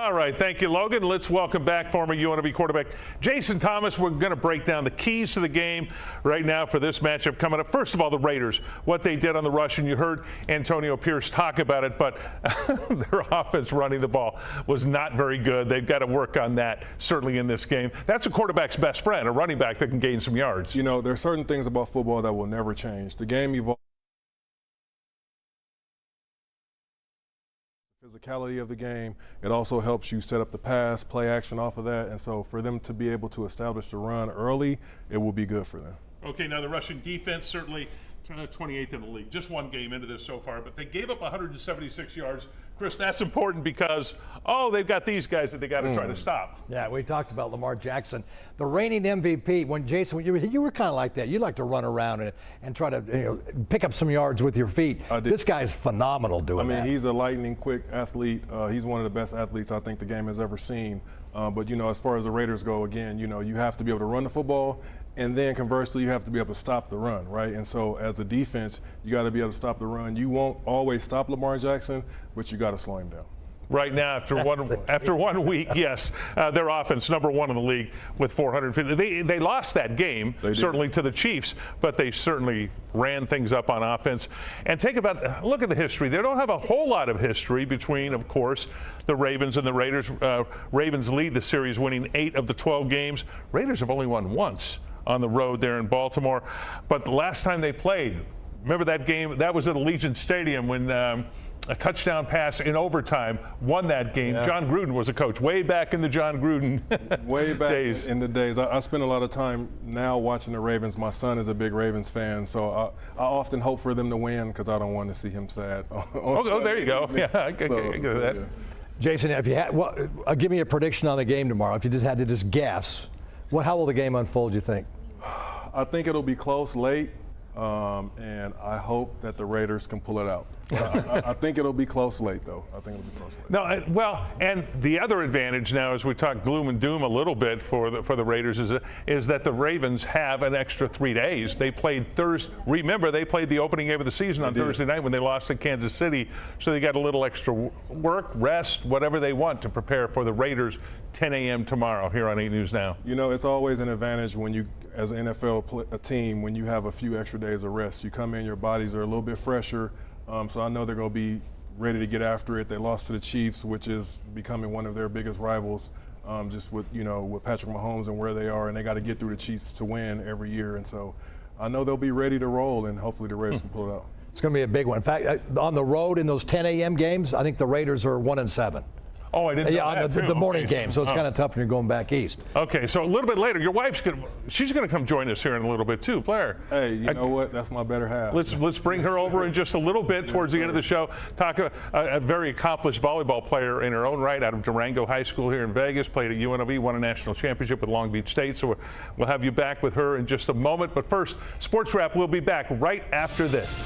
All right, thank you, Logan. Let's welcome back former UNLV quarterback Jason Thomas. We're going to break down the keys to the game right now for this matchup coming up. First of all, the Raiders, what they did on the rush, and you heard Antonio Pierce talk about it, but their offense running the ball was not very good. They've got to work on that, certainly in this game. That's a quarterback's best friend, a running back that can gain some yards. You know, there are certain things about football that will never change. The game evolves. Physicality of the game. It also helps you set up the pass, play action off of that. And so for them to be able to establish the run early, it will be good for them. Okay, now the rushing defense certainly 28th in the league. Just one game into this so far, but they gave up 176 yards. Chris, that's important because, they've got these guys that they got to try to stop. Yeah, we talked about Lamar Jackson, the reigning MVP. When Jason, you were kind of like that. You like to run around and try to pick up some yards with your feet. This guy's phenomenal doing that. He's a lightning quick athlete. He's one of the best athletes I think the game has ever seen. But, as far as the Raiders go, again, you have to be able to run the football. And then conversely, you have to be able to stop the run, right? And so as a defense, you got to be able to stop the run. You won't always stop Lamar Jackson, but you got to slow him down. Right now, after one week, yes, their offense number one in the league with 450. They lost that game, certainly to the Chiefs, but they certainly ran things up on offense. And look at the history. They don't have a whole lot of history between, of course, the Ravens and the Raiders. Ravens lead the series, winning 8 of the 12 games. Raiders have only won once on the road there in Baltimore. But the last time they played, remember that game? That was at Allegiant Stadium when a touchdown pass in overtime won that game. Yeah. John Gruden was a coach way back in the John Gruden way back days. In the days. I spend a lot of time now watching the Ravens. My son is a big Ravens fan, so I often hope for them to win because I don't want to see him sad. There you go. Yeah, I get that. Yeah. Jason, if you had, give me a prediction on the game tomorrow. If you just had to guess, how will the game unfold, you think? I think it'll be close late, and I hope that the Raiders can pull it out. I think it'll be close late, though. I think it'll be close late. No, and the other advantage now, as we talk gloom and doom a little bit for the Raiders, is that the Ravens have an extra 3 days. They played Thursday. Remember, they played the opening game of the season on Thursday night when they lost to Kansas City, so they got a little extra work, rest, whatever they want to prepare for the Raiders 10 a.m. tomorrow here on 8 News Now. It's always an advantage when you, as an NFL team, when you have a few extra days of rest. You come in, your bodies are a little bit fresher. So I know they're going to be ready to get after it. They lost to the Chiefs, which is becoming one of their biggest rivals, just with Patrick Mahomes and where they are, and they got to get through the Chiefs to win every year. And so I know they'll be ready to roll, and hopefully the Raiders can pull it out. It's going to be a big one. In fact, on the road in those 10 a.m. games, I think the Raiders are 1-7. Oh, I didn't know that. The morning game, so it's kind of tough when you're going back east. Okay, so a little bit later, your wife's she's going to come join us here in a little bit too, Blair. Hey, you know what? That's my better half. Let's bring her over in just a little bit towards the end of the show. Talk a very accomplished volleyball player in her own right out of Durango High School here in Vegas, played at UNLV, won a national championship with Long Beach State. So we'll have you back with her in just a moment. But first, Sports Wrap will be back right after this.